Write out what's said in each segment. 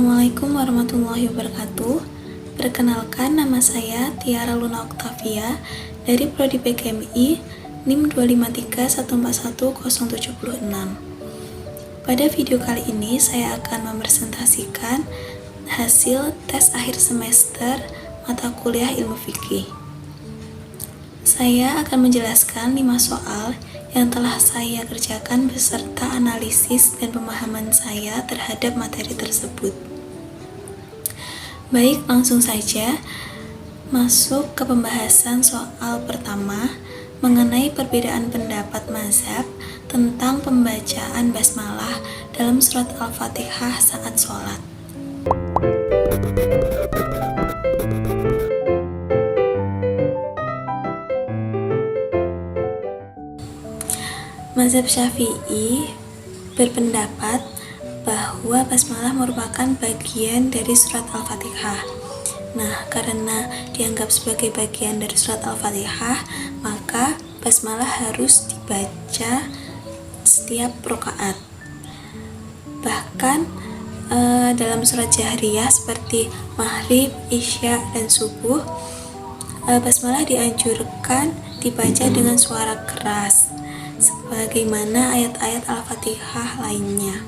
Assalamualaikum warahmatullahi wabarakatuh. Perkenalkan, nama saya Tiara Luna Oktavia dari Prodi PKMI NIM 253141076. Pada video kali ini saya akan mempresentasikan hasil tes akhir semester mata kuliah ilmu fikih. Saya akan menjelaskan 5 soal yang telah saya kerjakan beserta analisis dan pemahaman saya terhadap materi tersebut. Baik, langsung saja masuk ke pembahasan soal pertama mengenai perbedaan pendapat mazhab tentang pembacaan basmalah dalam surat Al-Fatihah saat sholat. Mazhab Syafi'i berpendapat bahwa basmalah merupakan bagian dari surat Al-Fatihah. Nah, karena dianggap sebagai bagian dari surat Al-Fatihah, maka basmalah harus dibaca setiap rakaat. Bahkan dalam surat Jahriyah seperti Maghrib, Isya, dan Subuh, basmalah dianjurkan dibaca dengan suara keras sebagaimana ayat-ayat Al-Fatihah lainnya.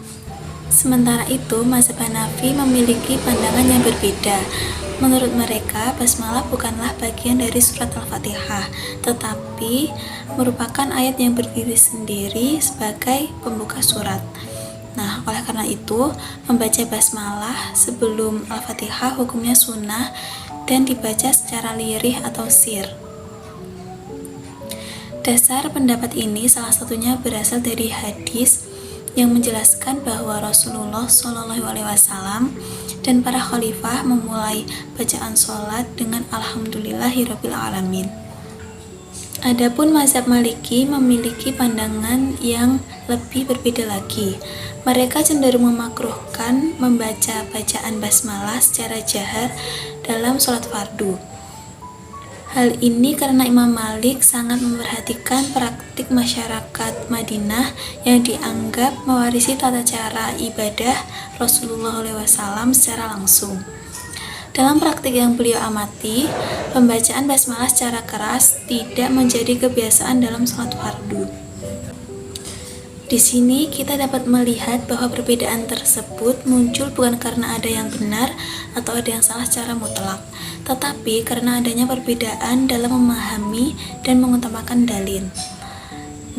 Sementara itu, mazhab Hanafi memiliki pandangan yang berbeda. Menurut mereka, basmalah bukanlah bagian dari surat Al-Fatihah, tetapi merupakan ayat yang berdiri sendiri sebagai pembuka surat. Nah, oleh karena itu, membaca basmalah sebelum Al-Fatihah hukumnya sunnah dan dibaca secara lirih atau sir. Dasar pendapat ini salah satunya berasal dari hadis yang menjelaskan bahwa Rasulullah SAW dan para khalifah memulai bacaan sholat dengan Alhamdulillahirabbil alamin. Adapun mazhab Maliki memiliki pandangan yang lebih berbeda lagi. Mereka cenderung memakruhkan membaca bacaan basmalah secara jahar dalam sholat fardu. Hal ini karena Imam Malik sangat memperhatikan praktik masyarakat Madinah yang dianggap mewarisi tata cara ibadah Rasulullah SAW secara langsung. Dalam praktik yang beliau amati, pembacaan basmalah secara keras tidak menjadi kebiasaan dalam sholat fardu. Di sini kita dapat melihat bahwa perbedaan tersebut muncul bukan karena ada yang benar atau ada yang salah secara mutlak, tetapi karena adanya perbedaan dalam memahami dan mengutamakan dalil.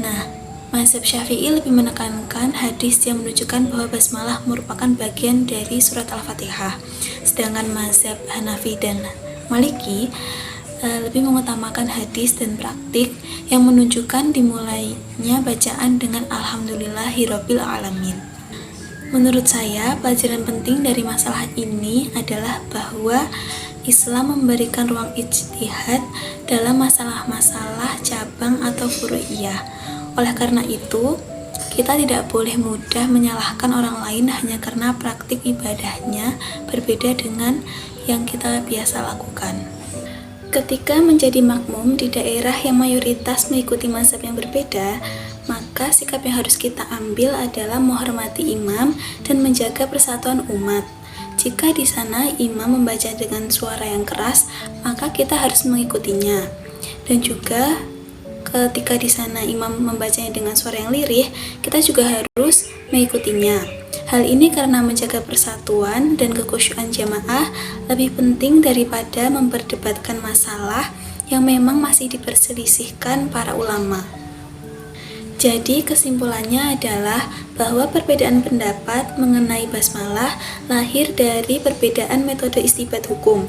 Nah, mazhab Syafi'i lebih menekankan hadis yang menunjukkan bahwa basmalah merupakan bagian dari surat Al-Fatihah, sedangkan mazhab Hanafi dan Maliki lebih mengutamakan hadis dan praktik yang menunjukkan dimulainya bacaan dengan Alhamdulillahirabbil alamin. Menurut saya, pelajaran penting dari masalah ini adalah bahwa Islam memberikan ruang ijtihad dalam masalah-masalah cabang atau furu'iyah. Oleh karena itu, kita tidak boleh mudah menyalahkan orang lain hanya karena praktik ibadahnya berbeda dengan yang kita biasa lakukan. Ketika menjadi makmum di daerah yang mayoritas mengikuti mazhab yang berbeda, maka sikap yang harus kita ambil adalah menghormati imam dan menjaga persatuan umat. Jika di sana imam membaca dengan suara yang keras, maka kita harus mengikutinya. Dan juga ketika di sana imam membacanya dengan suara yang lirih, kita juga harus mengikutinya. Hal ini karena menjaga persatuan dan kekhusyuan jamaah lebih penting daripada memperdebatkan masalah yang memang masih diperselisihkan para ulama. Jadi kesimpulannya adalah bahwa perbedaan pendapat mengenai basmalah lahir dari perbedaan metode istinbat hukum,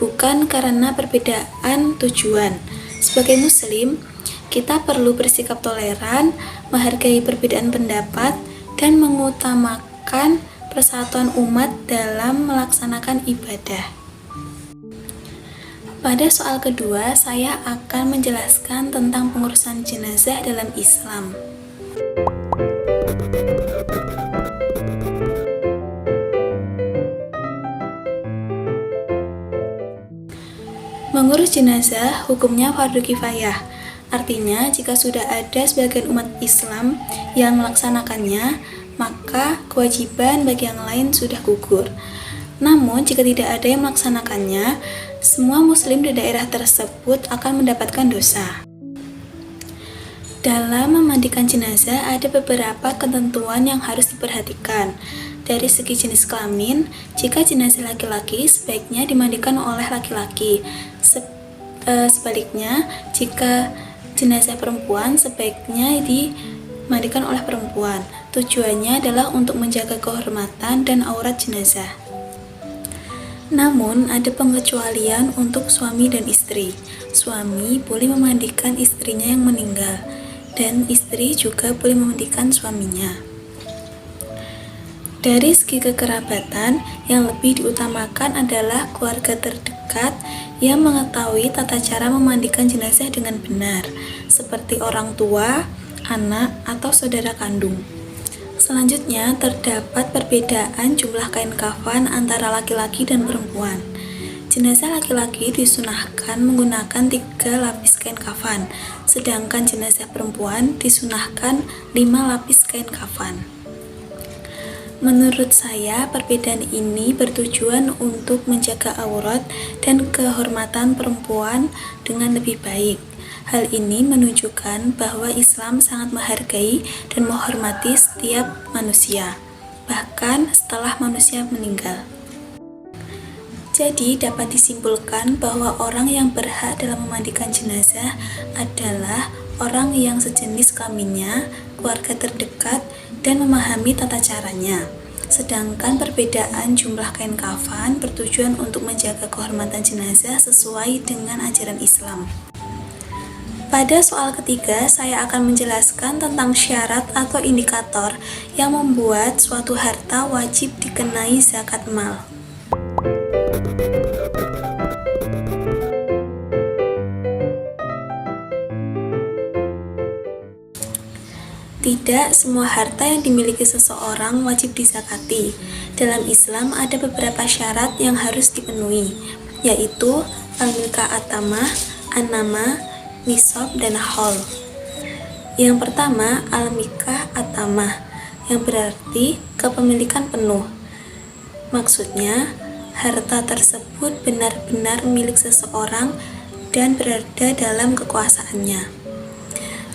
bukan karena perbedaan tujuan. Sebagai muslim, kita perlu bersikap toleran, menghargai perbedaan pendapat, dan mengutamakan persatuan umat dalam melaksanakan ibadah. Pada soal kedua, saya akan menjelaskan tentang pengurusan jenazah dalam Islam. Mengurus jenazah hukumnya fardu kifayah. Artinya, jika sudah ada sebagian umat Islam yang melaksanakannya, maka kewajiban bagi yang lain sudah gugur. Namun, jika tidak ada yang melaksanakannya, semua muslim di daerah tersebut akan mendapatkan dosa. Dalam memandikan jenazah ada beberapa ketentuan yang harus diperhatikan. Dari segi jenis kelamin, jika jenazah laki-laki sebaiknya dimandikan oleh laki-laki. Sebaliknya, jika jenazah perempuan sebaiknya dimandikan oleh perempuan. Tujuannya adalah untuk menjaga kehormatan dan aurat jenazah. Namun, ada pengecualian untuk suami dan istri. Suami boleh memandikan istrinya yang meninggal, dan istri juga boleh memandikan suaminya. Dari segi kekerabatan, yang lebih diutamakan adalah keluarga terdekat yang mengetahui tata cara memandikan jenazah dengan benar, seperti orang tua, anak, atau saudara kandung. Selanjutnya, terdapat perbedaan jumlah kain kafan antara laki-laki dan perempuan. Jenazah laki-laki disunahkan menggunakan 3 lapis kain kafan, sedangkan jenazah perempuan disunahkan 5 lapis kain kafan. Menurut saya, perbedaan ini bertujuan untuk menjaga aurat dan kehormatan perempuan dengan lebih baik. Hal ini menunjukkan bahwa Islam sangat menghargai dan menghormati setiap manusia, bahkan setelah manusia meninggal. Jadi, dapat disimpulkan bahwa orang yang berhak dalam memandikan jenazah adalah orang yang sejenis kelaminnya, keluarga terdekat, dan memahami tata caranya. Sedangkan perbedaan jumlah kain kafan bertujuan untuk menjaga kehormatan jenazah sesuai dengan ajaran Islam. Pada soal ketiga, saya akan menjelaskan tentang syarat atau indikator yang membuat suatu harta wajib dikenai zakat mal. Tidak semua harta yang dimiliki seseorang wajib dizakati. Dalam Islam ada beberapa syarat yang harus dipenuhi, yaitu al-milkah at-tamah, an-namah, nisab, dan haul. Yang pertama, al-milkah at-tamah, yang berarti kepemilikan penuh. Maksudnya, harta tersebut benar-benar milik seseorang dan berada dalam kekuasaannya.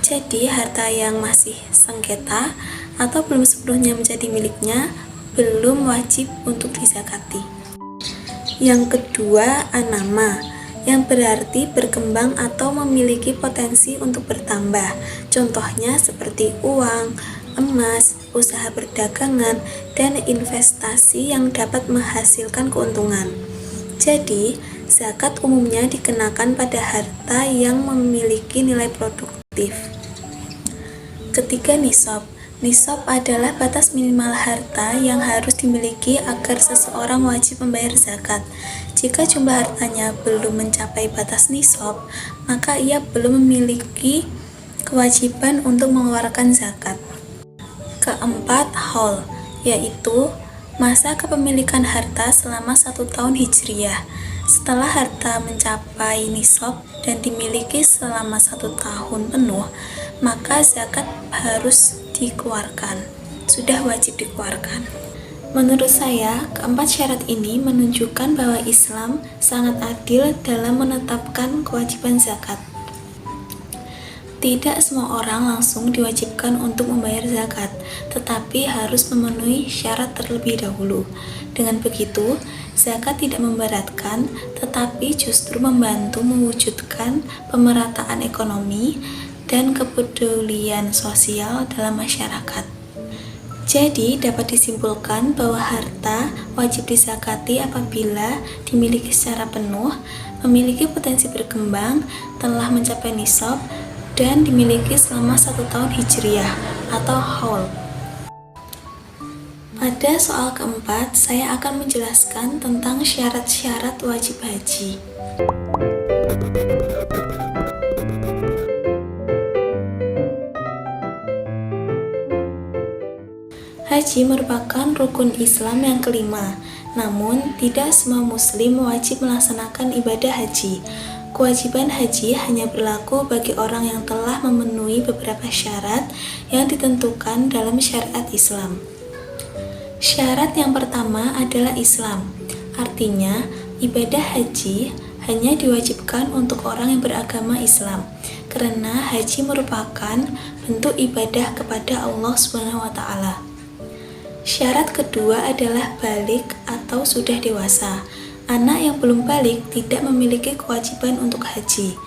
Jadi, harta yang masih sengketa atau belum sepenuhnya menjadi miliknya belum wajib untuk dizakati. Yang kedua, an-namah, yang berarti berkembang atau memiliki potensi untuk bertambah. Contohnya seperti uang, emas, usaha perdagangan, dan investasi yang dapat menghasilkan keuntungan. Jadi, zakat umumnya dikenakan pada harta yang memiliki nilai produktif. Ketiga, nisab. Nisab adalah batas minimal harta yang harus dimiliki agar seseorang wajib membayar zakat. Jika jumlah hartanya belum mencapai batas nisab, maka ia belum memiliki kewajiban untuk mengeluarkan zakat. Keempat, haul, yaitu masa kepemilikan harta selama 1 tahun hijriyah. Setelah harta mencapai nisab dan dimiliki selama 1 tahun penuh, maka zakat harus dikeluarkan, sudah wajib dikeluarkan. Menurut saya, keempat syarat ini menunjukkan bahwa Islam sangat adil dalam menetapkan kewajiban zakat. Tidak semua orang langsung diwajibkan untuk membayar zakat, tetapi harus memenuhi syarat terlebih dahulu. Dengan begitu, zakat tidak memberatkan, tetapi justru membantu mewujudkan pemerataan ekonomi dan kepedulian sosial dalam masyarakat. Jadi, dapat disimpulkan bahwa harta wajib dizakati apabila dimiliki secara penuh, memiliki potensi berkembang, telah mencapai nisab, dan dimiliki selama 1 tahun hijriyah atau haul. Pada soal keempat, saya akan menjelaskan tentang syarat-syarat wajib haji. Haji merupakan rukun Islam yang kelima, namun tidak semua muslim wajib melaksanakan ibadah haji. Kewajiban haji hanya berlaku bagi orang yang telah memenuhi beberapa syarat yang ditentukan dalam syariat Islam. Syarat yang pertama adalah Islam. Artinya, ibadah haji hanya diwajibkan untuk orang yang beragama Islam, karena haji merupakan bentuk ibadah kepada Allah SWT. Syarat kedua adalah balik atau sudah dewasa. Anak yang belum balik tidak memiliki kewajiban untuk haji.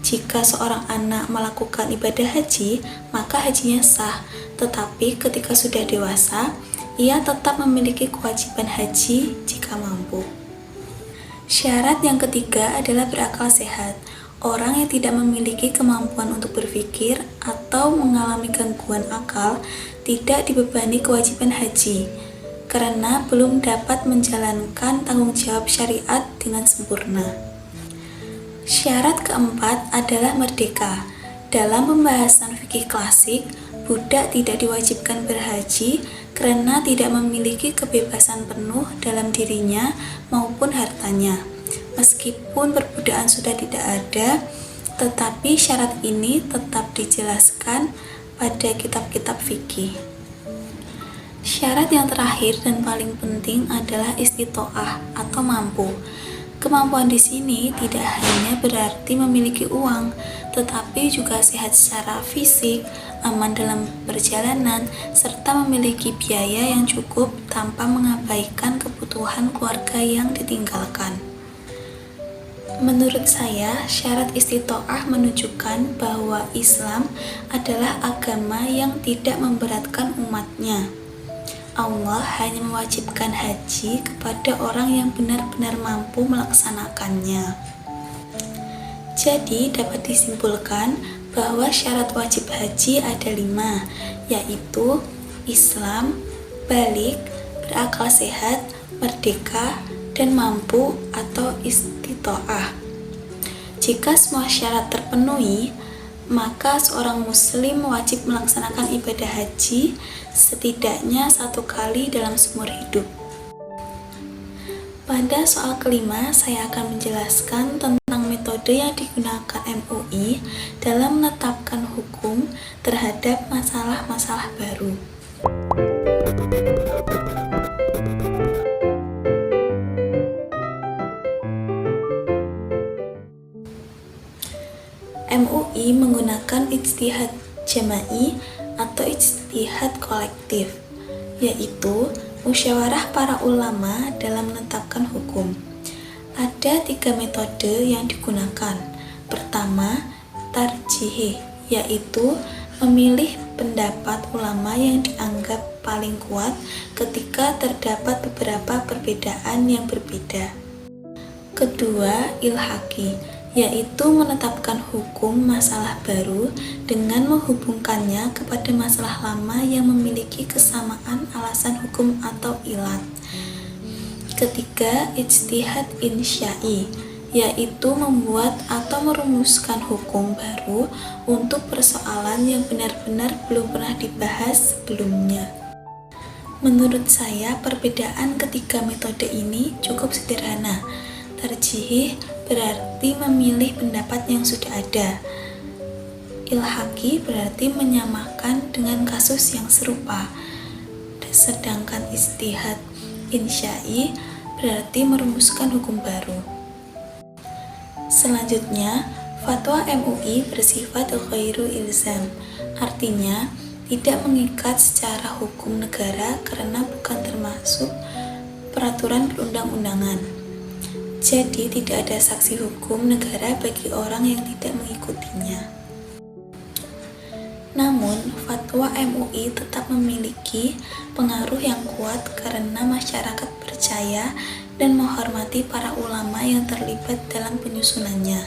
Jika seorang anak melakukan ibadah haji, maka hajinya sah, tetapi ketika sudah dewasa, ia tetap memiliki kewajiban haji jika mampu. Syarat yang ketiga adalah berakal sehat. Orang yang tidak memiliki kemampuan untuk berpikir atau mengalami gangguan akal tidak dibebani kewajiban haji, karena belum dapat menjalankan tanggung jawab syariat dengan sempurna. Syarat keempat adalah merdeka. Dalam pembahasan fikih klasik, budak tidak diwajibkan berhaji karena tidak memiliki kebebasan penuh dalam dirinya maupun hartanya. Meskipun perbudakan sudah tidak ada, tetapi syarat ini tetap dijelaskan pada kitab-kitab fikih. Syarat yang terakhir dan paling penting adalah istitoah atau mampu. Kemampuan di sini tidak hanya berarti memiliki uang, tetapi juga sehat secara fisik, aman dalam perjalanan, serta memiliki biaya yang cukup tanpa mengabaikan kebutuhan keluarga yang ditinggalkan. Menurut saya, syarat istitoah menunjukkan bahwa Islam adalah agama yang tidak memberatkan umatnya. Allah hanya mewajibkan haji kepada orang yang benar-benar mampu melaksanakannya. Jadi, dapat disimpulkan bahwa syarat wajib haji ada 5, yaitu Islam, balik, berakal sehat, merdeka, dan mampu atau istitoah. Jika semua syarat terpenuhi, maka seorang muslim wajib melaksanakan ibadah haji setidaknya 1 kali dalam seumur hidup. Pada soal kelima, saya akan menjelaskan tentang metode yang digunakan MUI dalam menetapkan hukum terhadap masalah-masalah baru. MUI menggunakan ijtihad jama'i atau ijtihad kolektif, yaitu musyawarah para ulama dalam menetapkan hukum. Ada 3 metode yang digunakan. Pertama, tarjih, yaitu memilih pendapat ulama yang dianggap paling kuat ketika terdapat beberapa perbedaan yang berbeda. Kedua, ilhaqi, yaitu menetapkan hukum masalah baru dengan menghubungkannya kepada masalah lama yang memiliki kesamaan alasan hukum atau ilat. Ketiga, ijtihad insya'i, yaitu membuat atau merumuskan hukum baru untuk persoalan yang benar-benar belum pernah dibahas sebelumnya. Menurut saya, perbedaan ketiga metode ini cukup sederhana. Tarjih berarti memilih pendapat yang sudah ada. Ilhaqi berarti menyamakan dengan kasus yang serupa. Sedangkan ijtihad insya'i berarti merumuskan hukum baru. Selanjutnya, fatwa MUI bersifat ghairu ilzam, artinya tidak mengikat secara hukum negara karena bukan termasuk peraturan perundang-undangan. Jadi tidak ada sanksi hukum negara bagi orang yang tidak mengikutinya. Namun, fatwa MUI tetap memiliki pengaruh yang kuat karena masyarakat percaya dan menghormati para ulama yang terlibat dalam penyusunannya.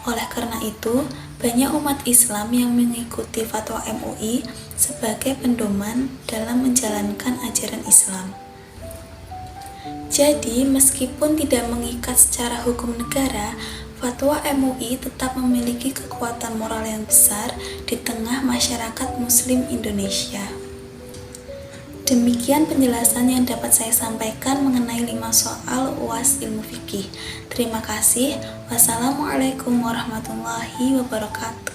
Oleh karena itu, banyak umat Islam yang mengikuti fatwa MUI sebagai pedoman dalam menjalankan ajaran Islam. Jadi, meskipun tidak mengikat secara hukum negara, fatwa MUI tetap memiliki kekuatan moral yang besar di tengah masyarakat Muslim Indonesia. Demikian penjelasan yang dapat saya sampaikan mengenai 5 soal UAS Ilmu Fikih. Terima kasih. Wassalamualaikum warahmatullahi wabarakatuh.